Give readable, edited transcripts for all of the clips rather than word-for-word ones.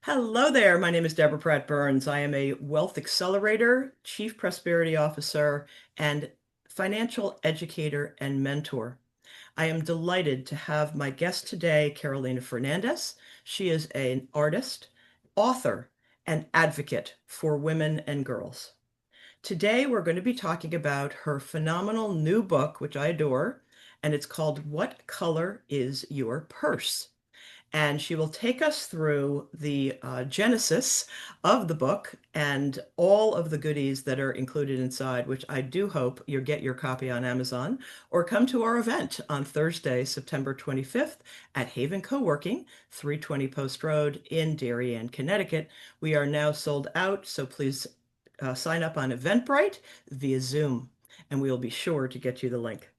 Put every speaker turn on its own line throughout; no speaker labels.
Hello there. My name is Deborah Pratt Burns. I am a wealth accelerator, chief prosperity officer, and financial educator and mentor. I am delighted to have my guest today, Carolina Fernandez. She is an artist, author, and advocate for women and girls. Today, we're going to be talking about her phenomenal new book, which I adore, and it's called What Color is Your Purse? And she will take us through the genesis of the book and all of the goodies that are included inside, which I do hope you'll get your copy on Amazon or come to our event on Thursday, September 25th at Haven Co-working, 320 Post Road in Darien, Connecticut. We are now sold out, so please sign up on Eventbrite via Zoom, and we will be sure to get you the link.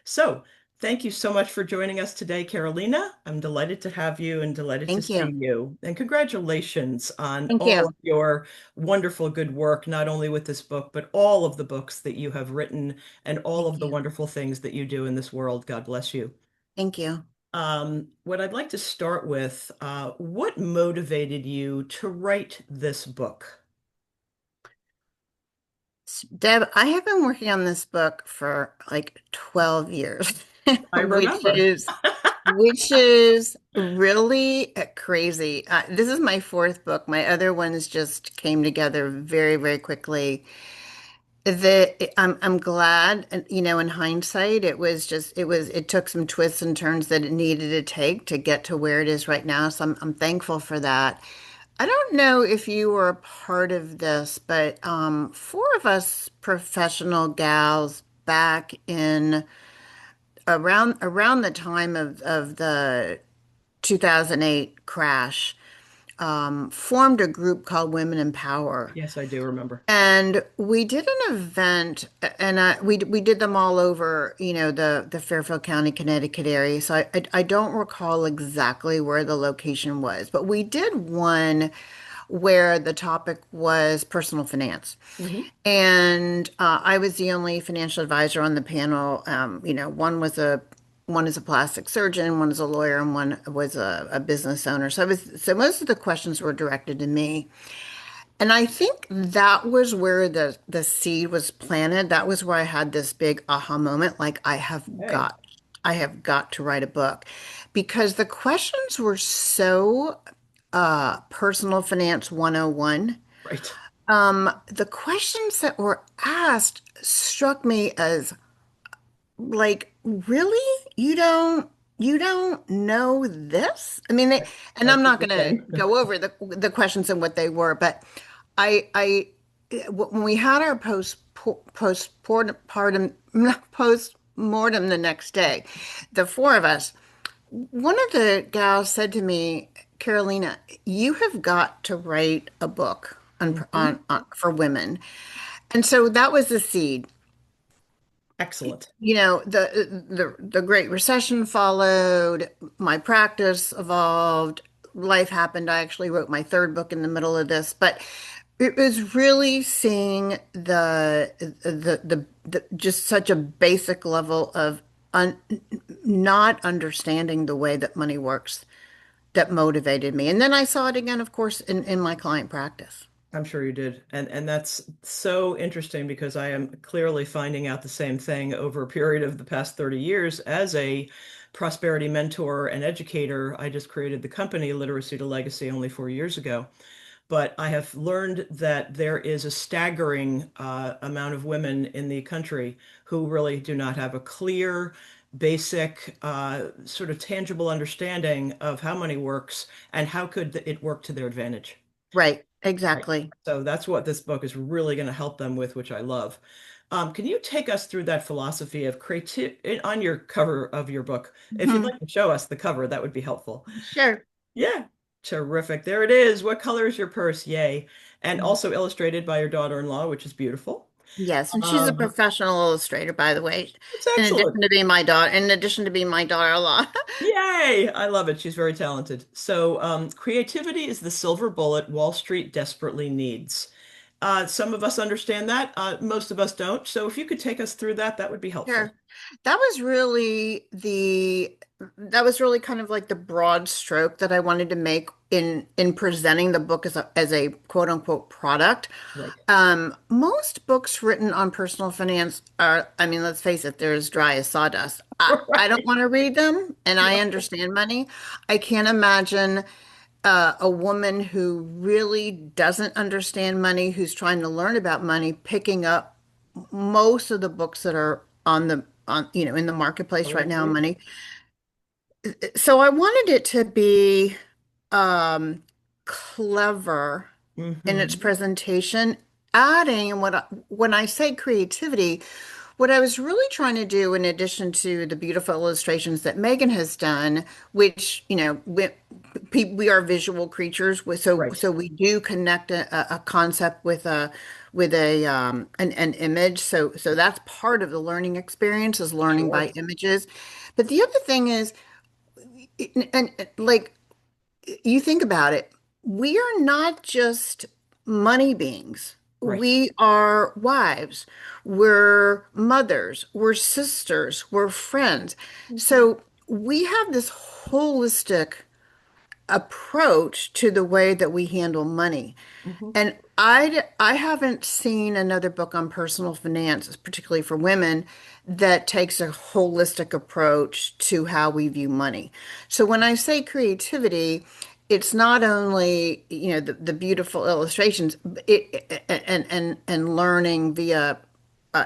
So, thank you so much for joining us today, Carolina. I'm delighted to have you and delighted to
Thank
see
you.
you. And congratulations on
Thank
all
you.
of your wonderful good work, not only with this book, but all of the books that you have written and all
Thank
of the
you.
wonderful things that you do in this world. God bless you.
Thank you.
What I'd like to start with, what motivated you to write this book?
Deb, I have been working on this book for like 12 years,
I
which
remember.
is which is really crazy. This is my fourth book. My other ones just came together very, very quickly. I'm glad, and in hindsight, it took some twists and turns that it needed to take to get to where it is right now. So I'm thankful for that. I don't know if you were a part of this, but four of us professional gals back in around the time of the 2008 crash formed a group called Women in Power.
Yes, I do remember.
And we did an event, and we did them all over, the Fairfield County, Connecticut area. So I don't recall exactly where the location was, but we did one where the topic was personal finance.
Hmm.
And I was the only financial advisor on the panel. One is a plastic surgeon, one is a lawyer, and one was a business owner. So most of the questions were directed to me. And I think that was where the seed was planted. That was where I had this big aha moment, like
Hey,
I have got to write a book because the questions were so personal finance 101.
right.
The questions that were asked struck me as like, really? You don't know this? I mean, and
I
I'm
feel
not
the
going to
same.
go over the questions and what they were, but I when we had our postpartum post mortem the next day, the four of us, one of the gals said to me, Carolina, you have got to write a book
Mhm.
for women. And so that was the seed.
Excellent.
The Great Recession followed, my practice evolved, life happened. I actually wrote my third book in the middle of this, but it was really seeing the just such a basic level of un, not understanding the way that money works that motivated me. And then I saw it again, of course, in my client practice.
I'm sure you did. And that's so interesting because I am clearly finding out the same thing over a period of the past 30 years as a prosperity mentor and educator. I just created the company Literacy to Legacy only 4 years ago. But I have learned that there is a staggering amount of women in the country who really do not have a clear, basic, sort of tangible understanding of how money works and how could it work to their advantage.
Right,
Right.
exactly.
So that's what this book is really going to help them with, which I love. Can you take us through that philosophy of creativity on your cover of your book? If you'd
Mhm.
like to show us the cover, that would be helpful.
Sure.
Yeah, terrific. There it is. What color is your purse? Yay. And also illustrated by your daughter-in-law, which is beautiful.
Yes, and she's a
Um,
professional illustrator, by the way,
it's excellent.
in addition to being my daughter-in-law.
Yay! I love it. She's very talented. So, creativity is the silver bullet Wall Street desperately needs. Some of us understand that, most of us don't. So if you could take us through that, that would be
Sure.
helpful.
That was really kind of like the broad stroke that I wanted to make in presenting the book as a quote unquote product.
Right.
Most books written on personal finance are, I mean, let's face it, they're as dry as sawdust. I don't
Right.
want to read them, and I
No.
understand money. I can't imagine a woman who really doesn't understand money, who's trying to learn about money, picking up most of the books that are in the marketplace right now,
Mhm.
money. So I wanted it to be clever in its
Mhm.
presentation, adding when I say creativity, what I was really trying to do, in addition to the beautiful illustrations that Megan has done, which, we are visual creatures,
Right.
so we do connect a concept with an image. So that's part of the learning experience is learning by
Sure.
images. But the other thing is, like you think about it, we are not just money beings.
Right.
We are wives, we're mothers, we're sisters, we're friends.
Mhm.
So we have this holistic approach to the way that we handle money.
Mhm.
And I haven't seen another book on personal finance, particularly for women, that takes a holistic approach to how we view money. So when I say creativity, it's not only, the beautiful illustrations, and learning via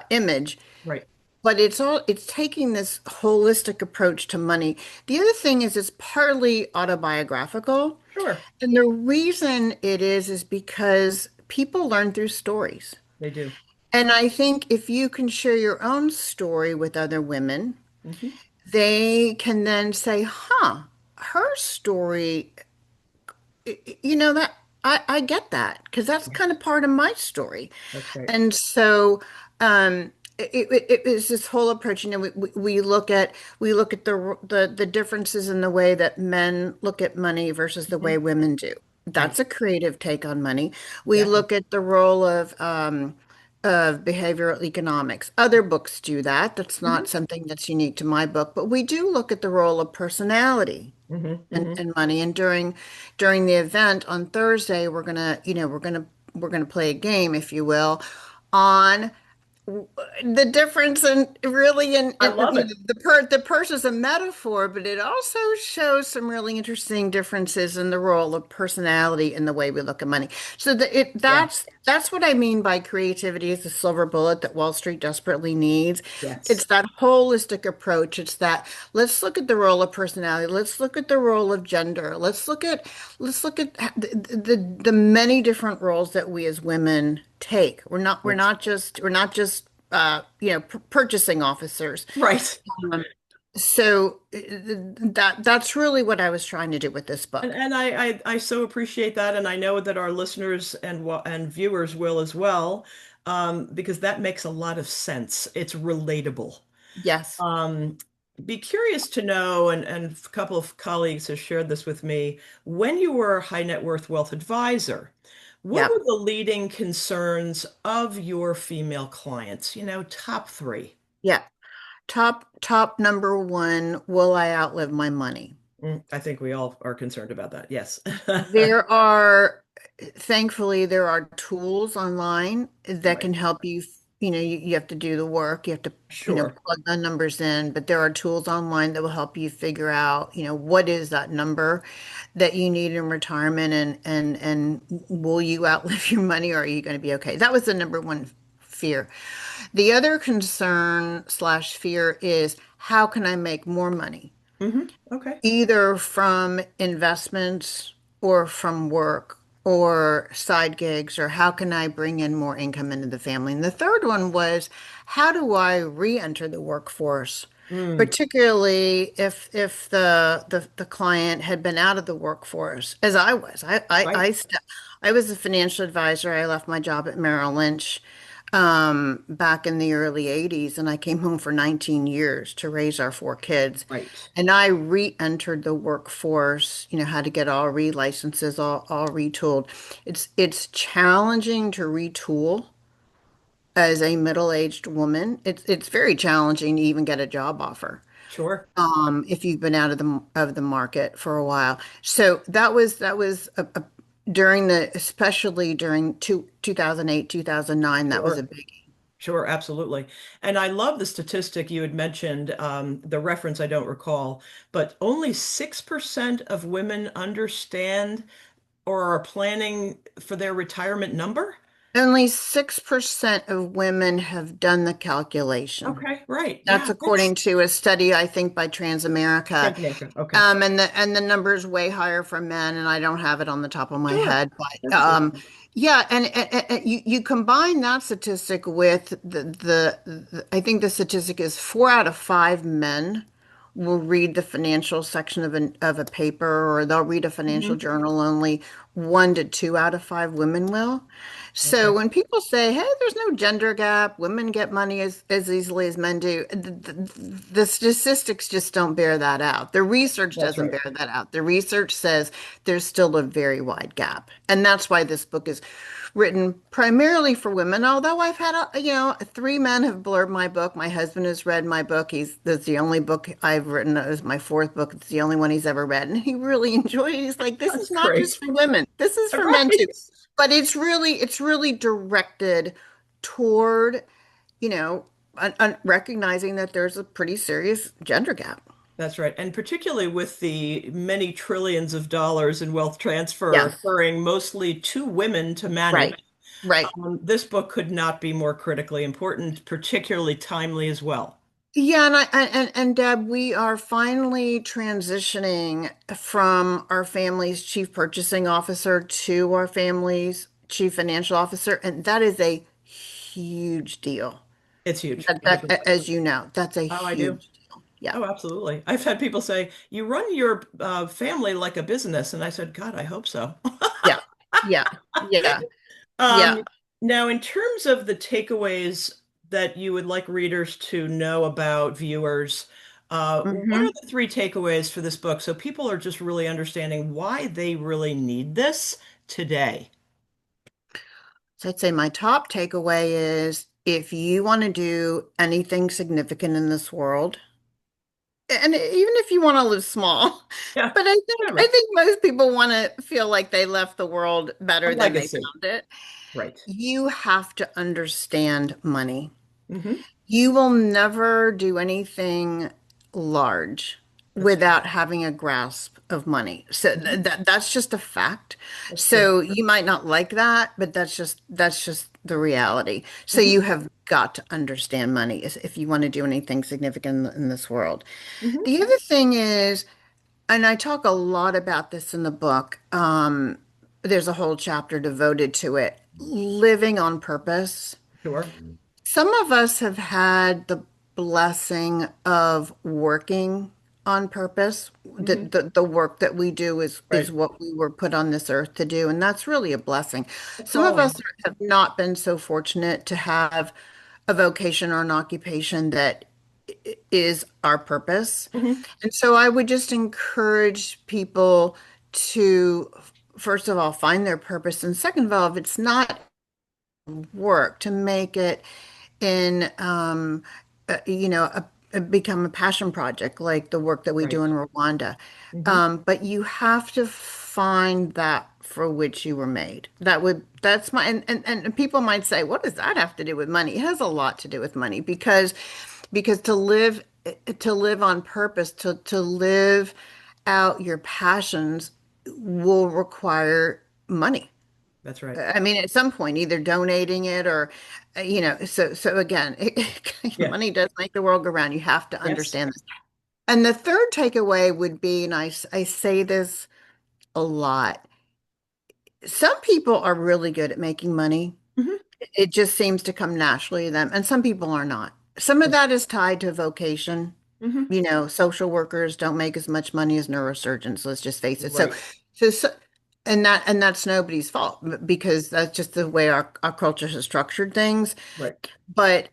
image,
Right.
but it's taking this holistic approach to money. The other thing is it's partly autobiographical.
Sure.
And the reason it is because people learn through stories.
They do.
And I think if you can share your own story with other women,
Mhm.
they can then say, huh, her story, that I get that because that's kind of part of my story.
That's right.
And so it was this whole approach. We look at the differences in the way that men look at money versus the way
Mhm.
women do.
Right.
That's a creative take on money. We
Yeah.
look at the role of behavioral economics. Other books do that. That's not
Mhm.
something that's unique to my book, but we do look at the role of personality
Mhm.
and,
Mhm.
and money. And during the event on Thursday, we're gonna play a game, if you will, on the difference in really
I love it.
the purse is a metaphor, but it also shows some really interesting differences in the role of personality in the way we look at money. So
Yeah.
that's what I mean by creativity is the silver bullet that Wall Street desperately needs.
Yes.
It's that holistic approach. It's that let's look at the role of personality. Let's look at the role of gender. Let's look at the many different roles that we as women take. We're not we're
Right.
not just we're not just purchasing officers.
Right.
Um, so that's really what I was trying to do with this
And
book.
and I so appreciate that, and I know that our listeners and viewers will as well, because that makes a lot of sense. It's relatable.
Yes.
Um, be curious to know, and a couple of colleagues have shared this with me, when you were a high net worth wealth advisor, what were
Yep.
the leading concerns of your female clients? Top three.
Yeah. Top number one, will I outlive my money?
I think we all are concerned about that. Yes.
There are, thankfully, there are tools online that
Right.
can help you. You have to do the work. You have to,
Sure.
plug the numbers in, but there are tools online that will help you figure out, what is that number that you need in retirement and will you outlive your money or are you going to be okay? That was the number one fear. The other concern slash fear is how can I make more money?
Okay.
Either from investments or from work or side gigs, or how can I bring in more income into the family? And the third one was, how do I re-enter the workforce?
Mm,
Particularly if the client had been out of the workforce, as I was.
right.
I was a financial advisor. I left my job at Merrill Lynch. back in the early 80s, and I came home for 19 years to raise our four kids.
Right.
And I re-entered the workforce, had to get all relicenses, all retooled. It's challenging to retool as a middle-aged woman. It's very challenging to even get a job offer.
Sure.
If you've been out of the market for a while. So that was during especially during 2008, 2009, that was a
Sure.
big.
Sure, absolutely. And I love the statistic you had mentioned, the reference I don't recall, but only 6% of women understand or are planning for their retirement number?
Only 6% of women have done the calculation.
Okay, right.
That's
Yeah, that's
according to a study, I think, by Transamerica.
Transamerica. Okay.
And the number's way higher for men, and I don't have it on the top of my
Sure.
head, but
That's okay.
yeah, and you combine that statistic with I think the statistic is 4 out of 5 men will read the financial section of a paper, or they'll read a financial
Hmm.
journal. Only 1 to 2 out of 5 women will. So
Okay.
when people say, "Hey, there's no gender gap. Women get money as easily as men do," the statistics just don't bear that out. The research
That's
doesn't
right.
bear that out. The research says there's still a very wide gap, and that's why this book is written primarily for women. Although I've had, 3 men have blurred my book. My husband has read my book. That's the only book I've written. It was my fourth book. It's the only one he's ever read, and he really enjoyed it. He's like, "This
That's
is not
great.
just for women. This is
All
for men too."
right.
But it's really directed toward, you know, recognizing that there's a pretty serious gender gap.
That's right. And particularly with the many trillions of dollars in wealth transfer
Yes,
occurring mostly to women to manage,
right, right.
this book could not be more critically important, particularly timely as well.
Yeah, and Deb, we are finally transitioning from our family's chief purchasing officer to our family's chief financial officer, and that is a huge deal.
It's huge.
As you know, that's a
Oh, I do.
huge deal. Yeah,
Oh, absolutely. I've had people say, "You run your family like a business." And I said, God, I hope so.
yeah, yeah, yeah, yeah.
Um, Now, in terms of the takeaways that you would like readers to know about viewers, what are
Hmm.
the three takeaways for this book so people are just really understanding why they really need this today?
So I'd say my top takeaway is if you want to do anything significant in this world, and even if you want to live small,
Yeah,
but I
whatever.
think most people want to feel like they left the world
A
better than they
legacy.
found it.
Right.
You have to understand money.
Hmm.
You will never do anything large
That's
without having a grasp of money. So
mhm.
that's just a fact.
That's true.
So you might not like that, but that's just the reality. So
Hmm.
you have got to understand money if you want to do anything significant in this world.
Hmm.
The other thing is, and I talk a lot about this in the book, there's a whole chapter devoted to it, living on purpose.
Sure.
Some of us have had the blessing of working on purpose. The,
Hmm.
the, the work that we do is
Right.
what we were put on this earth to do, and that's really a blessing.
A
Some of us
calling.
have not been so fortunate to have a vocation or an occupation that is our purpose.
Hmm.
And so I would just encourage people to, first of all, find their purpose, and second of all, if it's not work, to make it in become a passion project like the work that we do
Right.
in Rwanda.
Hmm.
But you have to find that for which you were made. That's my, and people might say, what does that have to do with money? It has a lot to do with money, because to live on purpose, to live out your passions will require money.
That's right.
I mean, at some point, either donating it or, so again,
Yeah.
money does make the world go round. You have to
Yes.
understand this. And the third takeaway would be, and I say this a lot, some people are really good at making money.
Hmm.
It just seems to come naturally to them, and some people are not. Some of that is tied to vocation.
Hmm.
Social workers don't make as much money as neurosurgeons, let's just face it. So,
Right.
so and that's nobody's fault because that's just the way our culture has structured things.
Right.
But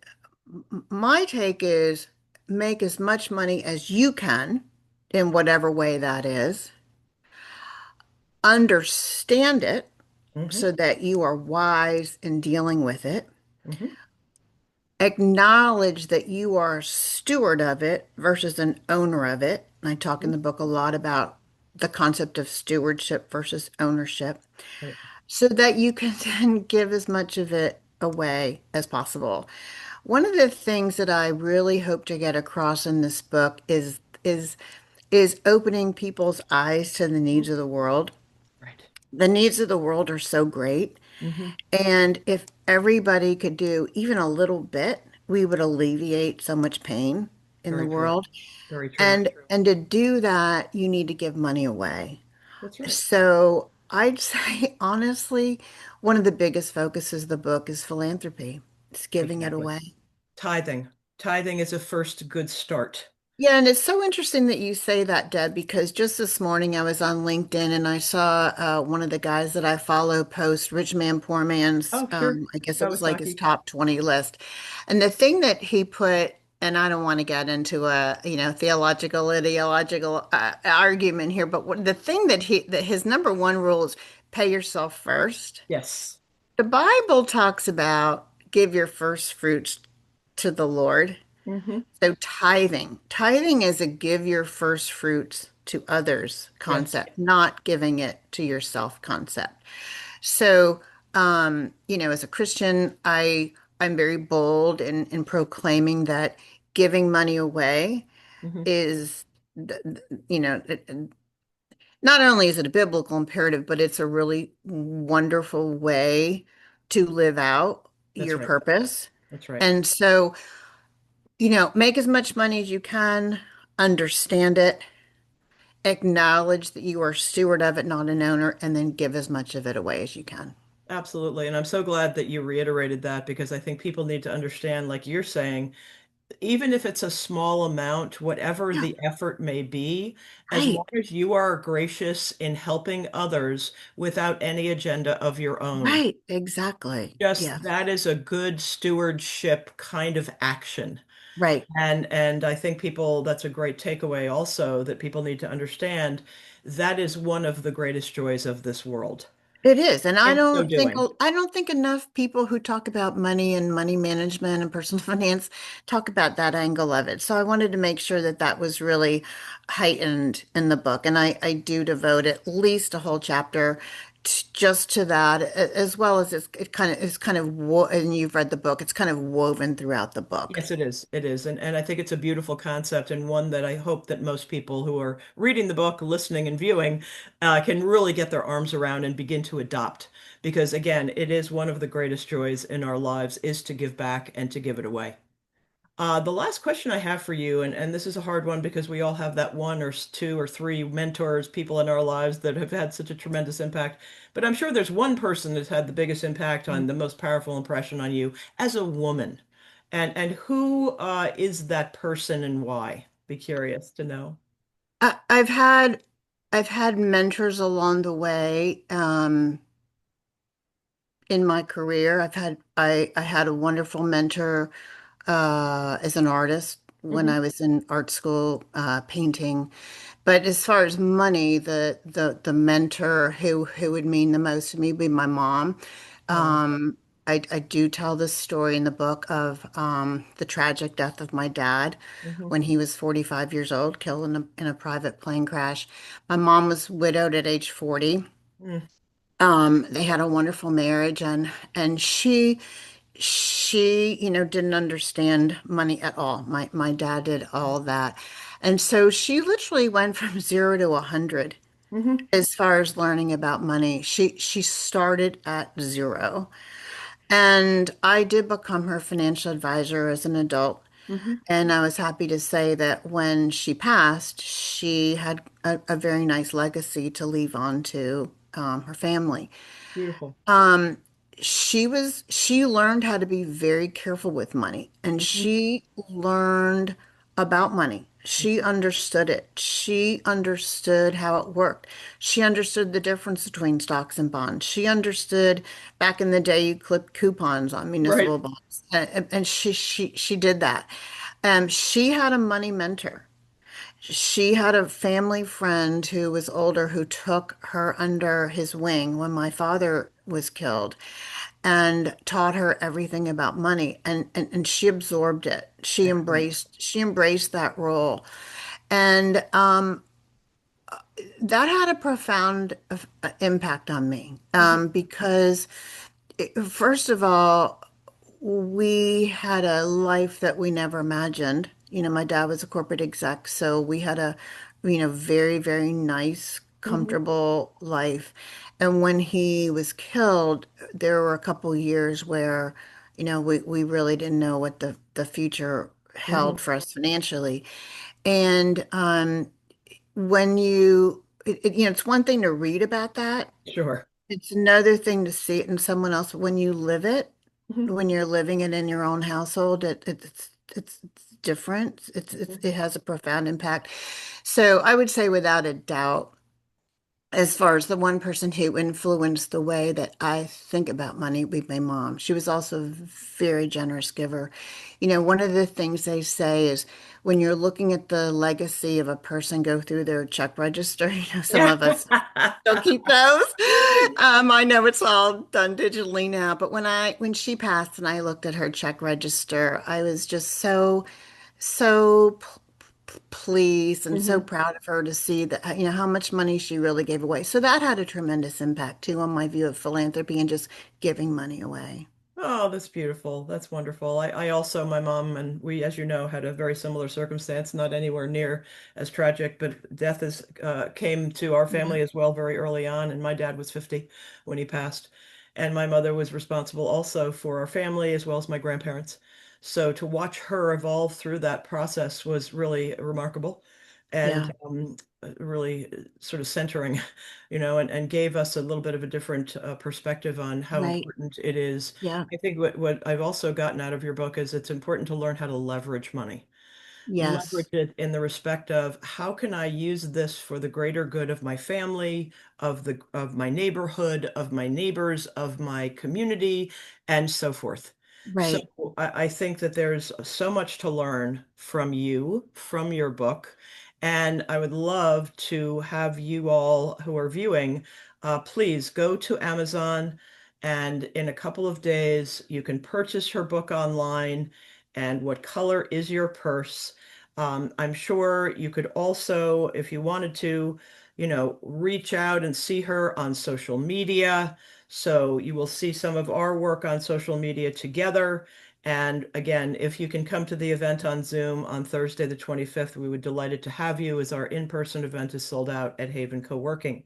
my take is make as much money as you can in whatever way that is. Understand it
Hmm.
so that you are wise in dealing with it.
Hmm.
Acknowledge that you are a steward of it versus an owner of it. I talk in
Hmm.
the book a lot about the concept of stewardship versus ownership,
Right.
so that you can then give as much of it away as possible. One of the things that I really hope to get across in this book is opening people's eyes to the needs of the world.
Right.
The needs of the world are so great.
Hmm.
And if everybody could do even a little bit, we would alleviate so much pain in the
Very true.
world.
Very true.
And to do that, you need to give money away.
That's right.
So I'd say, honestly, one of the biggest focuses of the book is philanthropy. It's giving it
Exactly.
away.
Tithing. Tithing is a first good start.
Yeah, and it's so interesting that you say that, Deb, because just this morning I was on LinkedIn and I saw one of the guys that I follow post Rich Man, Poor Man's,
Oh, sure.
I guess it was like his
Kawasaki.
top 20 list. And the thing that he put, and I don't want to get into a, theological, ideological argument here, but the thing that his number one rule is pay yourself first.
Yes.
The Bible talks about give your first fruits to the Lord.
Hmm.
So tithing is a give your first fruits to others
Yes.
concept, not giving it to yourself concept. So, as a Christian, I'm very bold in proclaiming that giving money away
Hmm.
is, you know, not only is it a biblical imperative, but it's a really wonderful way to live out
That's
your
right.
purpose.
That's right.
And so, make as much money as you can, understand it, acknowledge that you are a steward of it, not an owner, and then give as much of it away as you can.
Absolutely. And I'm so glad that you reiterated that because I think people need to understand, like you're saying, even if it's a small amount, whatever
Yeah,
the effort may be, as long
right,
as you are gracious in helping others without any agenda of your own,
right, exactly.
just
Yes,
that is a good stewardship kind of action.
right.
And I think people, that's a great takeaway also that people need to understand. That is one of the greatest joys of this world.
It is, and
In so doing.
I don't think enough people who talk about money and money management and personal finance talk about that angle of it. So I wanted to make sure that that was really heightened in the book, and I do devote at least a whole chapter just to that, as well as it's kind of and you've read the book, it's kind of woven throughout the book.
Yes, it is. It is. And I think it's a beautiful concept and one that I hope that most people who are reading the book, listening and viewing, can really get their arms around and begin to adopt. Because again, it is one of the greatest joys in our lives is to give back and to give it away. The last question I have for you, and this is a hard one because we all have that one or two or three mentors, people in our lives that have had such a tremendous impact. But I'm sure there's one person that's had the biggest impact on the most powerful impression on you as a woman. And who is that person and why? Be curious to know.
I, I've had mentors along the way. In my career. I had a wonderful mentor as an artist when
Hmm.
I was in art school painting. But as far as money, the mentor who would mean the most to me would be my mom.
Oh.
Um, I do tell this story in the book of the tragic death of my dad
Hmm.
when he was 45 years old, killed in a private plane crash. My mom was widowed at age 40.
Mm.
They had a wonderful marriage and she, didn't understand money at all. My dad did all that. And so she literally went from 0 to 100
Hmm.
as far as learning about money. She started at 0. And I did become her financial advisor as an adult.
Hmm.
And I was happy to say that when she passed, she had a very nice legacy to leave on to her family.
Beautiful.
Um, she learned how to be very careful with money and
Hmm.
she learned about money. She understood it. She understood how it worked. She understood the difference between stocks and bonds. She understood back in the day you clipped coupons on
Right.
municipal bonds. And she did that. She had a money mentor. She had a family friend who was older who took her under his wing when my father was killed and taught her everything about money and she absorbed it.
Excellent.
She embraced that role. And that had a profound impact on me
Mhm.
because first of all, we had a life that we never imagined. You know, my dad was a corporate exec, so we had a, very, very nice,
Mhm.
comfortable life. And when he was killed, there were a couple years where, we really didn't know what the future held
Mhm.
for us financially. And when it's one thing to read about that.
Sure.
It's another thing to see it in someone else when you live it,
Mhm.
when you're living it in your own household. It's different.
Mhm.
It has a profound impact. So I would say without a doubt, as far as the one person who influenced the way that I think about money would be my mom. She was also a very generous giver. You know, one of the things they say is when you're looking at the legacy of a person go through their check register, some
Yeah.
of us still keep those. I know it's all done digitally now, but when she passed and I looked at her check register, I was just so pleased and so
Mhm.
proud of her to see that, how much money she really gave away. So that had a tremendous impact too on my view of philanthropy and just giving money away.
Oh, that's beautiful. That's wonderful. I also, my mom and we, as you know, had a very similar circumstance, not anywhere near as tragic, but death came to our
Yeah.
family as well very early on. And my dad was 50 when he passed. And my mother was responsible also for our family as well as my grandparents. So to watch her evolve through that process was really remarkable and
Yeah.
really sort of centering, and gave us a little bit of a different perspective on how
Right.
important it is.
Yeah.
I think what I've also gotten out of your book is it's important to learn how to leverage money. Leverage
Yes.
it in the respect of how can I use this for the greater good of my family, of my neighborhood, of my neighbors, of my community, and so forth. So
Right.
I think that there's so much to learn from you, from your book, and I would love to have you all who are viewing, please go to Amazon, and in a couple of days you can purchase her book online. And What Color Is Your Purse? I'm sure you could also, if you wanted to, reach out and see her on social media. So you will see some of our work on social media together. And again, if you can come to the event on Zoom on Thursday, the 25th, we would be delighted to have you as our in-person event is sold out at Haven Co-working.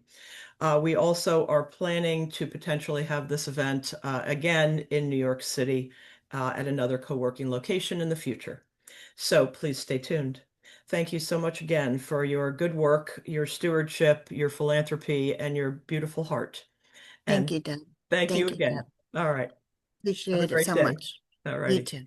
We also are planning to potentially have this event again in New York City at another co-working location in the future. So please stay tuned. Thank you so much again for your good work, your stewardship, your philanthropy, and your beautiful heart.
Thank
And
you, Deb.
thank you
Thank you, Deb.
again. All right. Have a
Appreciate it
great
so
day.
much.
All
You
righty.
too.